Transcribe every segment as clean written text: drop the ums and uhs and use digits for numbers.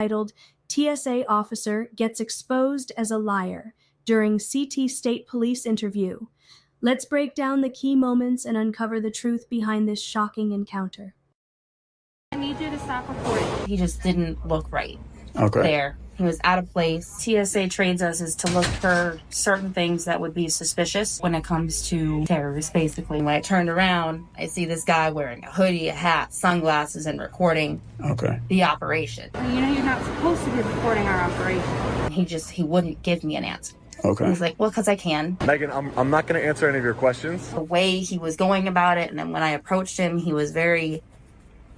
Titled TSA Officer Gets Exposed as a Liar During CT State Police Interview. Let's break down the key moments and uncover the truth behind this shocking encounter. I need you to stop recording. He just didn't look right. Okay. There. He was out of place. TSA trains us is to look for certain things that would be suspicious when it comes to terrorists, basically. When I turned around, I see this guy wearing a hoodie, a hat, sunglasses, and recording the operation. You know you're not supposed to be recording our operation. He wouldn't give me an answer. Okay. He's like, well, because I can. Megan, I'm not going to answer any of your questions. The way he was going about it, and then when I approached him, he was very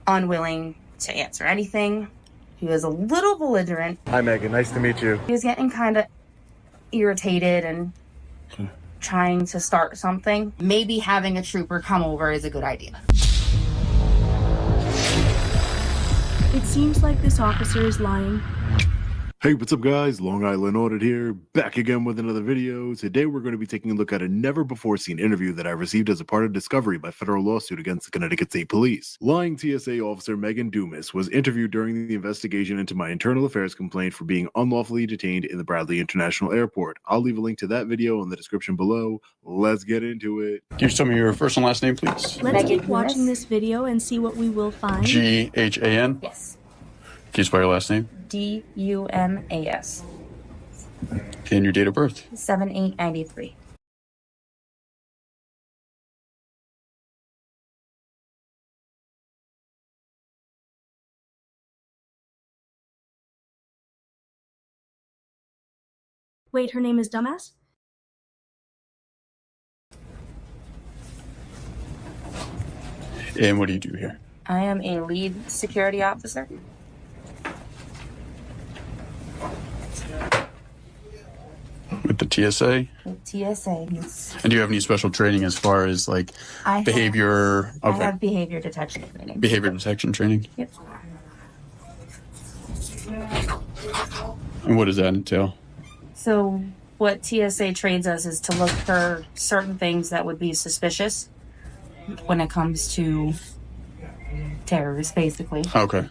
unwilling to answer anything. He was a little belligerent. Hi, Megan. Nice to meet you. He was getting kind of irritated and trying to start something. Maybe having a trooper come over is a good idea. It seems like this officer is lying. Hey, what's up guys? Long Island Audit here, back again with another video. Today we're going to be taking a look at a never-before-seen interview that I received as a part of discovery by federal lawsuit against the Connecticut State Police. Lying TSA officer Megan Dumas was interviewed during the investigation into my internal affairs complaint for being unlawfully detained in the Bradley International Airport. I'll leave a link to that video in the description below. Let's get into it. Can you tell me your first and last name, please? Let's keep watching this video and see what we will find. G-H-A-N? Yes. Can you spell your last name? D-U-M-A-S. And your date of birth? 7/8/93. Wait, her name is Dumbass? And what do you do here? I am a lead security officer. With the TSA? With TSA. And do you have any special training as far as like behavior? I have behavior detection training. Behavior detection training? Yep. And what does that entail? So what TSA trains us is to look for certain things that would be suspicious when it comes to terrorists, basically. Okay.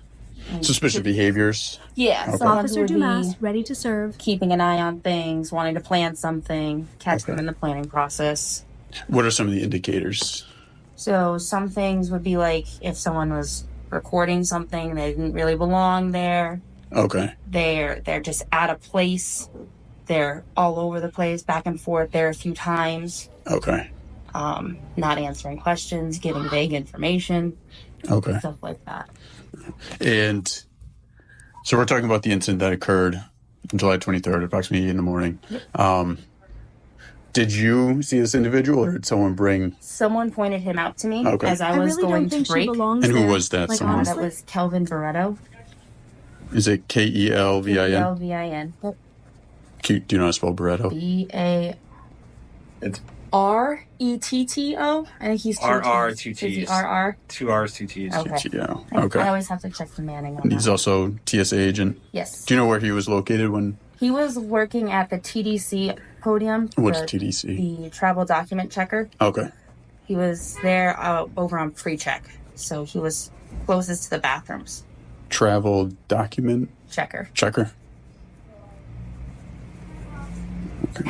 Suspicious behaviors? Yeah. Okay. Someone who Officer would be Dumas, ready to serve. keeping an eye on things, wanting to plan something, catch them in the planning process. What are some of the indicators? So some things would be like if someone was recording something, they didn't really belong there. Okay. They're just out of place. They're all over the place, back and forth there a few times. Okay. Not answering questions, giving vague information. Okay. Stuff like that. And so we're talking about the incident that occurred on July 23rd, approximately 8 in the morning. Yep. Did you see this individual or did someone bring? Someone pointed him out to me as I was really going don't think to break. she belongs And who there. was that? Like, Someone? That honestly? was Kelvin Barretto. Is it K-E-L-V-I-N? L-V-I-N. Yep. Do you know how to spell Barretto? B-A... It's R-E-T-T-O? I think he's two R-R, T's. two Is he T's. R-R? 2 R's, 2 T's. Okay. Yeah. I Okay. always have to check the Manning on And he's that. also TSA agent. Yes. Do you know where he was located when? He was working at the TDC podium. What's the, TDC? The travel document checker. Okay. He was there over on pre-check. So he was closest to the bathrooms. Travel document Checker. checker. Okay.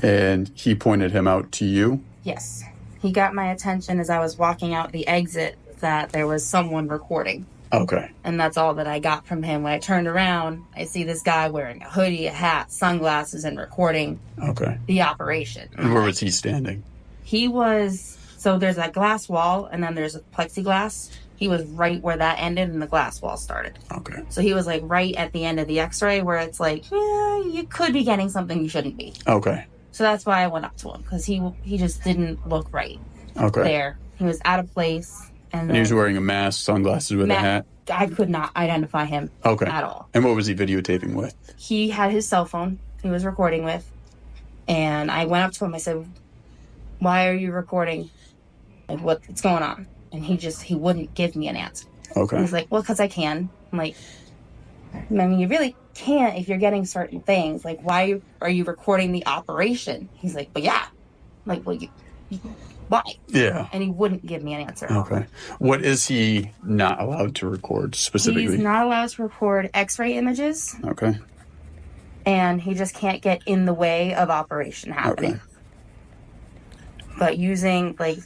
And he pointed him out to you? Yes. He got my attention as I was walking out the exit that there was someone recording. Okay. And that's all that I got from him. When I turned around, I see this guy wearing a hoodie, a hat, sunglasses, and recording Okay. the operation. And where was he standing? He was, so there's that glass wall, and then there's a plexiglass. He was right where that ended and the glass wall started. Okay. So he was like right at the end of the x-ray where it's like, yeah, you could be getting something you shouldn't be. Okay. So that's why I went up to him, because he just didn't look right Okay. there. He was out of place. And he was wearing a mask, sunglasses with a hat? I could not identify him Okay. at all. And what was he videotaping with? He had his cell phone he was recording with. And I went up to him. I said, why are you recording? Like, what's going on? And he wouldn't give me an answer. Okay. He's like, well, because I can. I'm like, I mean, you really can't if you're getting certain things. Like, why are you recording the operation? He's like, but yeah. I'm like, well, why? Yeah. And he wouldn't give me an answer. Okay. What is he not allowed to record specifically? He's not allowed to record x-ray images. Okay. And he just can't get in the way of operation happening. Okay. But using, like,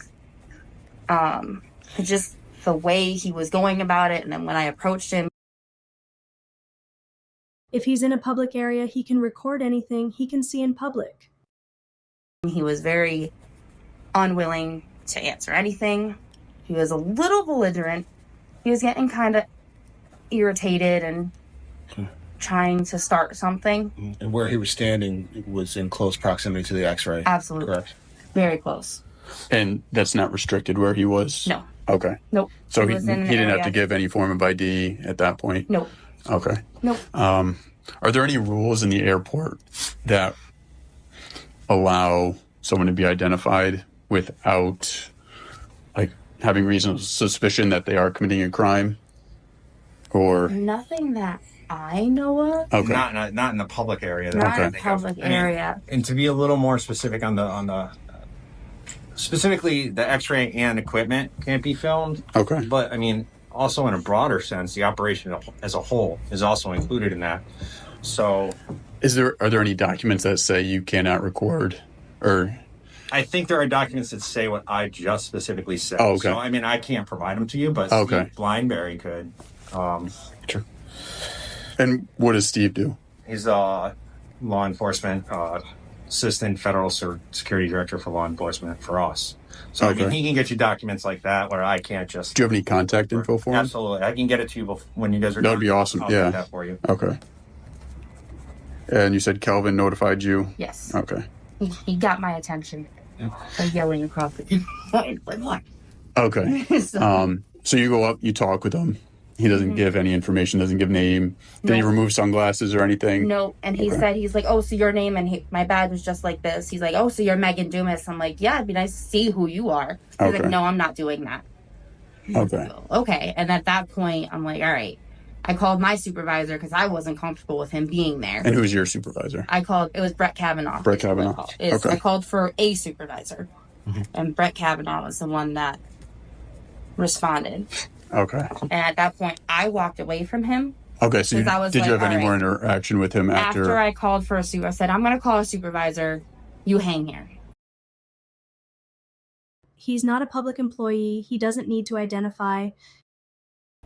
just the way he was going about it, and then when I approached him, If he's in a public area, he can record anything he can see in public. he was very unwilling to answer anything. He was a little belligerent. He was getting kind of irritated and trying to start something. And where he was standing was in close proximity to the x-ray. Absolutely. Correct. Very close. And that's not restricted where he was? No. Okay. Nope. So he was in an didn't have area. to give any form of ID at that point? Nope. Okay. Nope. Are there any rules in the airport that allow someone to be identified without, like, having reasonable suspicion that they are committing a crime? Or Nothing that I know of. okay. Not in the public area. Not in a Okay. public area. And to be a little more specific on the specifically the x-ray and equipment can't be filmed. Okay. But I mean, also in a broader sense, the operation as a whole is also included in that. So Are there any documents that say you cannot record, or I think there are documents that say what I just specifically said. Oh, okay. So I mean, I can't provide them to you, but Okay. Steve Blindberry could. Sure. And what does Steve do? He's a law enforcement assistant federal security director for law enforcement for us. So Okay. I mean, he can get you documents like that where I can't just. Do you have any contact info for him? Absolutely, I can get it to you when you guys are. That would done. be awesome. I'll Yeah. do that for you. Okay. And you said Kelvin notified you? Yes. Okay. He got my attention by yelling across the like what? Okay. So you go up, you talk with him. He doesn't give any information, doesn't give name. Did he No. remove sunglasses or anything? No, and he Okay. said, he's like, oh, so your name, and my badge was just like this. He's like, oh, so you're Megan Dumas. I'm like, yeah, it'd be nice to see who you are. He's Okay. like, no, I'm not doing that. Okay. Okay, and at that point, I'm like, all right. I called my supervisor because I wasn't comfortable with him being there. And who's your supervisor? It was Brett Kavanaugh. Brett Kavanaugh. Okay. I called for a supervisor, and Brett Kavanaugh was the one that responded. Okay. And at that point, I walked away from him. Okay. So Because I was did you like, have any all more right. interaction with him After I called for a supervisor, I said, I'm going to call a supervisor. You hang here. He's not a public employee. He doesn't need to identify.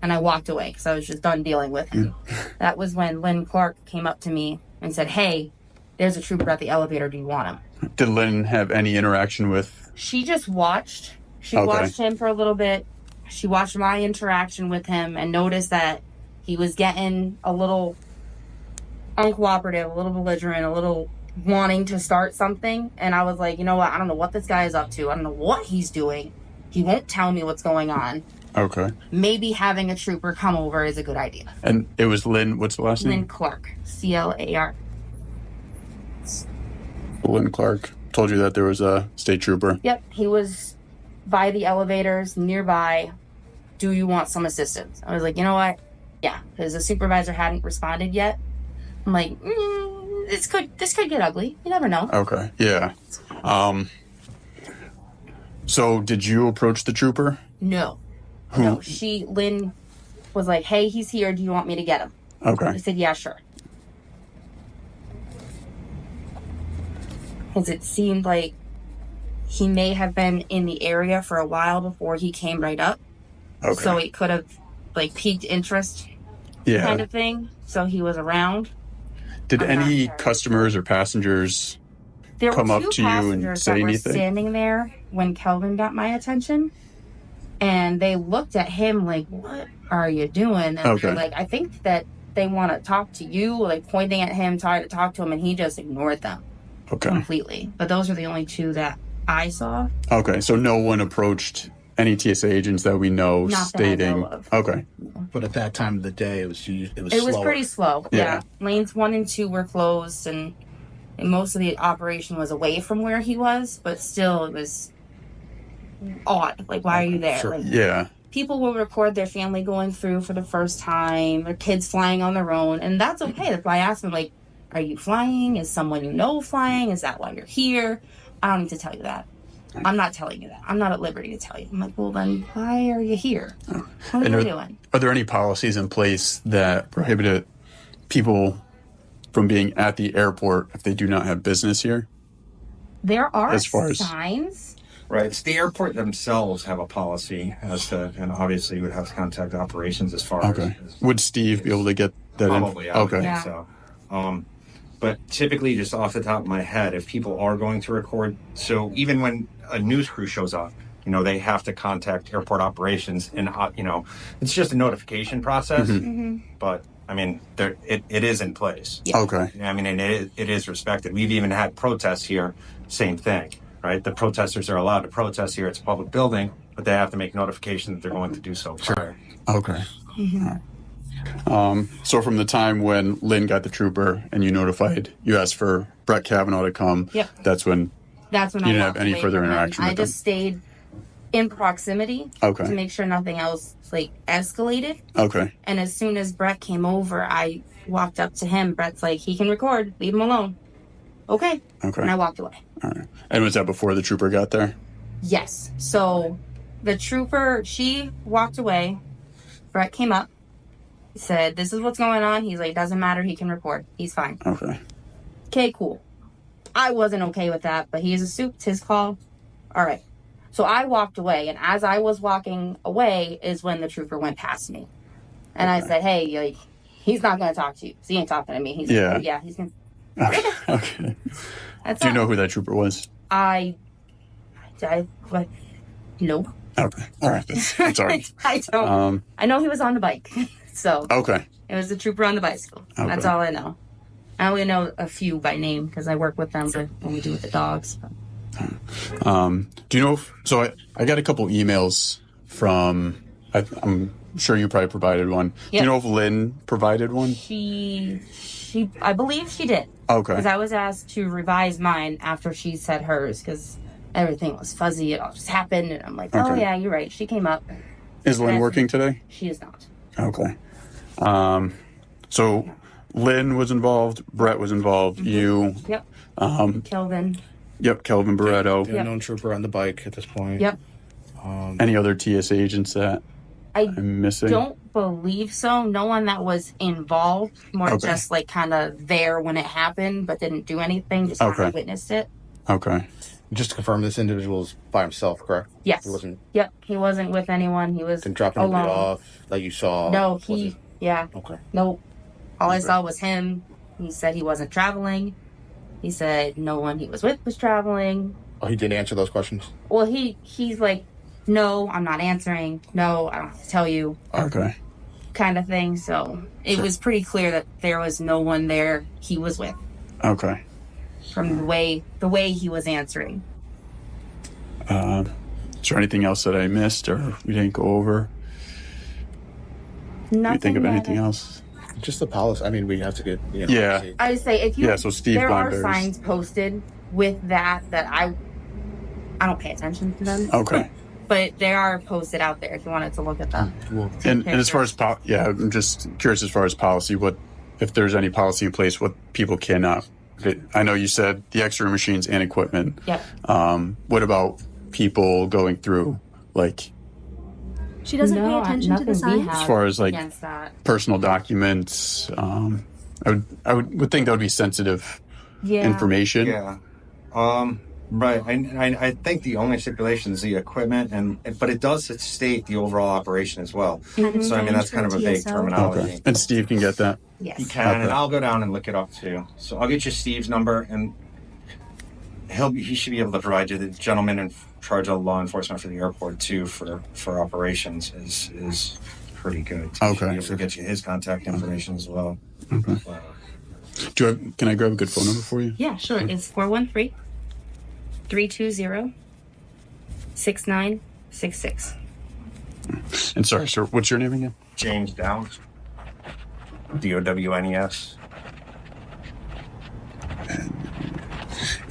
And I walked away because I was just done dealing with him. That was when Lynn Clark came up to me and said, hey, there's a trooper at the elevator. Do you want him? Did Lynn have any interaction with? She just watched. She Okay. watched him for a little bit. She watched my interaction with him and noticed that he was getting a little uncooperative, a little belligerent, a little wanting to start something. And I was like, you know what? I don't know what this guy is up to. I don't know what he's doing. He won't tell me what's going on. Okay. Maybe having a trooper come over is a good idea. And it was Lynn. What's the last Lynn name? Clark, C-L-A-R. Lynn Clark told you that there was a state trooper. Yep, he was by the elevators nearby. Do you want some assistance? I was like, you know what? Yeah, because the supervisor hadn't responded yet. I'm like, this could get ugly. You never know. Okay. Yeah. So did you approach the trooper? No. Who? No, Lynn was like, hey, he's here. Do you want me to get him? I Okay. said, yeah, sure. Because it seemed like he may have been in the area for a while before he came right up. Okay. So it could have, like, piqued interest Yeah. kind of thing. So he was around. Did I'm not any sure. customers or passengers There come were up two to you and passengers say that were anything? standing there when Kelvin got my attention. And they looked at him like, what are you doing? And Okay. they're like, I think that they want to talk to you, like pointing at him, trying to talk to him, and he just ignored them Okay. completely. But those are the only two that I saw. Okay. So no one approached any TSA agents that we know Not that I stating. know of. Okay. But at that time of the day, it was It was slower. pretty slow. Yeah. Yeah. Lanes 1 and 2 were closed, and most of the operation was away from where he was, but still it was odd. Like, why are you there? Sure. Like, Yeah. people will record their family going through for the first time, their kids flying on their own, and that's okay. That's why I asked them, like, are you flying? Is someone you know flying? Is that why you're here? I don't need to tell you that. I'm not telling you that. I'm not at liberty to tell you. I'm like, well, then why are you here? What And are you doing? Are there any policies in place that prohibit people from being at the airport if they do not have business here? There are As far as- signs. Right. It's the airport themselves have a policy as to, and obviously you would have to contact operations as far Okay. as Would Steve be able to get that? probably. I would Okay. think Yeah. so. But typically, just off the top of my head, if people are going to record, so even when a news crew shows up, they have to contact airport operations, and it's just a notification process. But I mean, it is in place. Yeah. Okay. I mean, and it is respected. We've even had protests here. Same thing, right? The protesters are allowed to protest here. It's a public building, but they have to make notification that they're going to do so. Sure. Okay. So from the time when Lynn got the trooper and you asked for Brett Kavanaugh to come, Yep. that's when I you didn't have walked any away further from him. interaction I with just stayed in proximity Okay. to make sure nothing else escalated. Okay. And as soon as Brett came over, I walked up to him. Brett's like, he can record. Leave him alone. Okay. Okay. And I walked away. All right. And was that before the trooper got there? Yes. So the trooper, she walked away. Brett came up. He said, this is what's going on. He's like, doesn't matter. He can record. He's fine. Okay. Okay, cool. I wasn't okay with that, but he's a soup. It's his call. All right. So I walked away, and as I was walking away is when the trooper went past me. And I said, hey, he's not going to talk to you. 'Cause he ain't talking to me. He's Yeah. like, yeah, he's going to. Okay. That's Do you all. know who that trooper was? No. Okay. All right. That's all right. I don't. I know he was on the bike. So Okay. it was the trooper on the bicycle. Okay. That's all I know. I only know a few by name because I work with them when we do with the dogs. Do you know so I got a couple emails from, I'm sure you probably provided one. Yep. Do you know if Lynn provided one? She I believe she did. Okay. Because I was asked to revise mine after she said hers because everything was fuzzy. It all just happened. And I'm like, oh, Okay. yeah, you're right. She came up. Is Lynn Yes. working today? She is not. Okay. So Lynn was involved, Brett was involved, you, Yep. um, Kelvin. yep, Kelvin Barretto. The unknown trooper on the bike at this point. Yep. Any other TSA agents that I I'm missing? don't believe so. No one that was involved. More Okay. just kind of there when it happened, but didn't do anything. Just kind Okay. of witnessed it. Okay. Just to confirm, this individual is by himself, correct? Yes. He wasn't Yep. He wasn't with anyone. He was didn't drop anybody alone. off that you saw. No, Wasn't- yeah. Okay. Nope. All I Okay. saw was him. He said he wasn't traveling. He said no one he was with was traveling. Oh, he didn't answer those questions. Well, he's like, no, I'm not answering. No, I don't have to tell you, Okay. kind of thing. So it was pretty clear that there was no one there he was with Okay. from the way he was answering. Is there anything else that I missed or we didn't go over? Do you think of Nothing anything that- else? Just the policy. I mean, we have to get. Yeah. see. I would say if you Yeah, so Steve there are Blindberg's- signs posted with that I don't pay attention to them, Okay. but they are posted out there if you wanted to look at them. And as far as I'm just curious as far as policy, what if there's any policy in place, what people cannot. I know you said the X-ray machines and equipment. Yep. What about people going through She doesn't pay attention to the nothing we signs. as far as against that. personal documents? I would think that would be sensitive Yeah. information. Yeah. Right. I think the only stipulation is the equipment, but it does state the overall operation as well. Kind of So I mean that's strange kind of for a vague TSO. terminology. Okay. And Steve can get that. Yes. He can, and Okay. I'll go down and look it up too. So I'll get you Steve's number, and he should be able to provide you. The gentleman in charge of law enforcement for the airport too for operations is pretty good. He should Okay. be able to get you his contact information as well. Okay. Can I grab a good phone number for you? Yeah, sure. It's 413-320-6966. And sorry, sir, what's your name again? James Downs, DOWNES,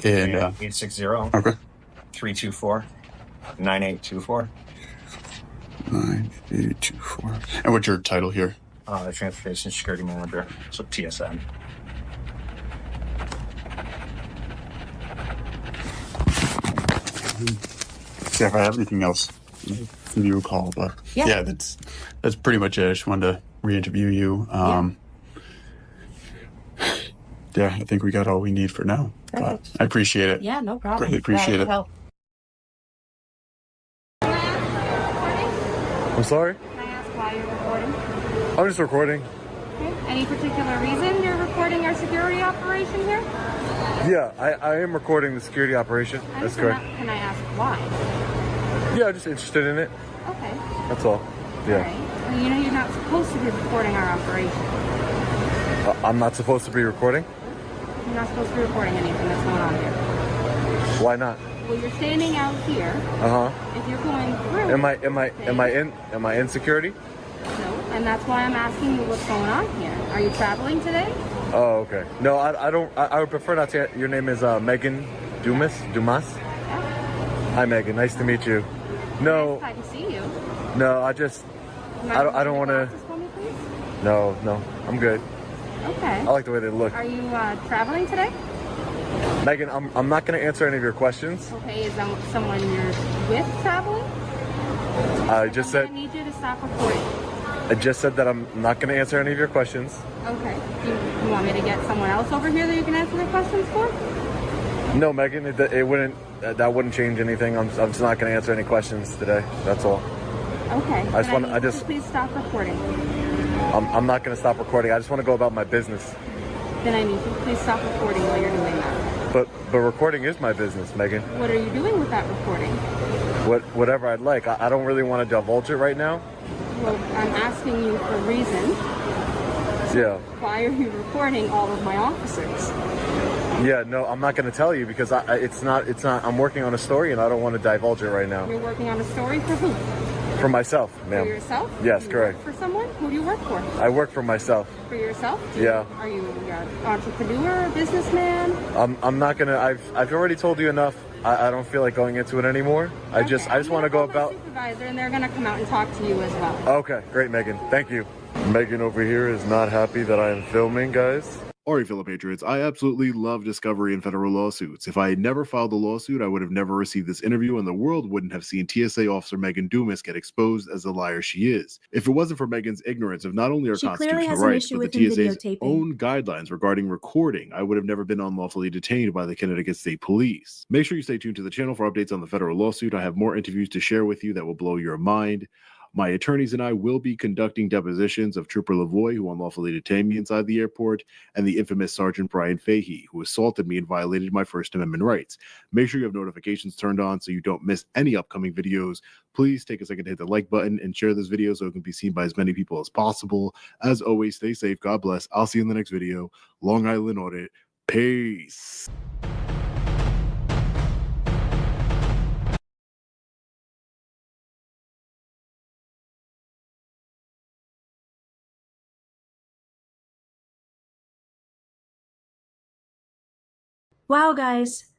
And 860 okay. 324-9824. 9824. And what's your title here? Transportation Security Manager, so TSN. Yeah, if I have anything else, give you a call. But yeah, that's pretty much it. I just wanted to re-interview you. Yeah, I think we got all we need for now. But I appreciate it. Yeah, no problem. Greatly appreciate Glad I it. could help. I'm sorry? Can I ask why you're recording? I'm just recording. Okay. Any particular reason you're recording our security operation here? Yeah, I am recording the security operation. That's correct. Can I ask why? Yeah, I'm just interested in it. Okay. That's all. Yeah. All right. Well, you know you're not supposed to be recording our operation. I'm not supposed to be recording? You're not supposed to be recording anything that's going on here. Why not? Well, you're standing out here. Uh-huh. If you're going through. Am I in security? No, and that's why I'm asking you what's going on here. Are you traveling today? Oh, okay. No, I don't. I would prefer not to. Your name is Megan Dumas? Yeah. Hi, Megan. Nice to meet you. No, I can see you. no. I don't want to. No, I'm good. Okay. I like the way they look. Are you traveling today? Megan, I'm not going to answer any of your questions. Okay, is that someone you're with traveling? I just said. I need you to stop recording. I just said that I'm not going to answer any of your questions. Okay. Do you want me to get someone else over here that you can answer the questions for? No, Megan, it wouldn't. That wouldn't change anything. I'm just not going to answer any questions today. That's all. Okay. I just please stop recording. I'm not going to stop recording. I just want to go about my business. Then I need you to please stop recording while you're doing that. But recording is my business, Megan. What are you doing with that recording? Whatever I'd like. I don't really want to divulge it right now. Well, I'm asking you for a reason. Yeah. Why are you recording all of my officers? Yeah, no, I'm not going to tell you because it's not. I'm working on a story and I don't want to divulge it right now. You're working on a story for who? For myself, ma'am. For yourself? Yes, Do you correct. Work for someone? Who do you work for? I work for myself. For yourself? Yeah. Are you an entrepreneur, a businessman? I'm not gonna. I've already told you enough. I don't feel like going into it anymore. I just want to go about. Supervisor, and they're gonna come out and talk to you as well. Okay, great, Megan. Thank you. Megan over here is not happy that I am filming, guys. Alright, fellow patriots, I absolutely love discovery in federal lawsuits. If I had never filed a lawsuit, I would have never received this interview and the world wouldn't have seen TSA officer Megan Dumas get exposed as the liar she is. If it wasn't for Megan's ignorance of not only our constitutional rights, but the TSA's own guidelines regarding recording, I would have never been unlawfully detained by the Connecticut State Police. Make sure you stay tuned to the channel for updates on the federal lawsuit. I have more interviews to share with you that will blow your mind. My attorneys and I will be conducting depositions of Trooper Lavoie, who unlawfully detained me inside the airport, and the infamous Sergeant Brian Fahey, who assaulted me and violated my First Amendment rights. Make sure you have notifications turned on so you don't miss any upcoming videos. Please take a second to hit the like button and share this video so it can be seen by as many people as possible. As always, stay safe. God bless. I'll see you in the next video. Long Island Audit. Peace. Wow, guys.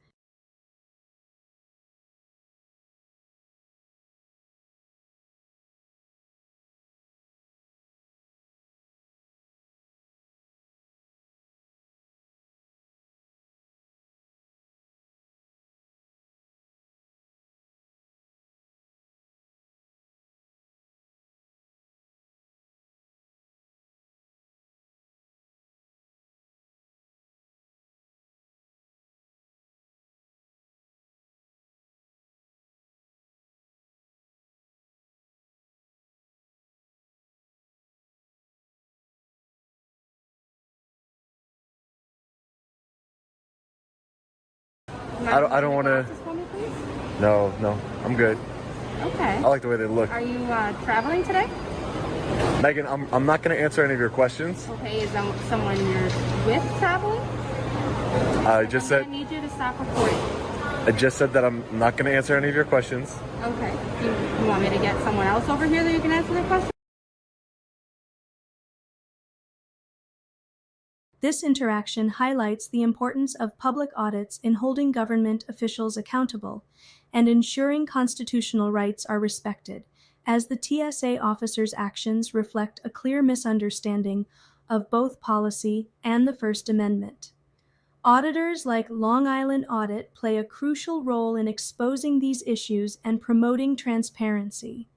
I don't want to. No, I'm good. Okay. I like the way they look. Are you traveling today? Megan, I'm not going to answer any of your questions. Okay, is that someone you're with traveling? I just said. I need you to stop recording. I just said that I'm not going to answer any of your questions. Okay. Do you want me to get someone else over here that you can answer the questions? This interaction highlights the importance of public audits in holding government officials accountable and ensuring constitutional rights are respected, as the TSA officer's actions reflect a clear misunderstanding of both policy and the First Amendment. Auditors like Long Island Audit play a crucial role in exposing these issues and promoting transparency.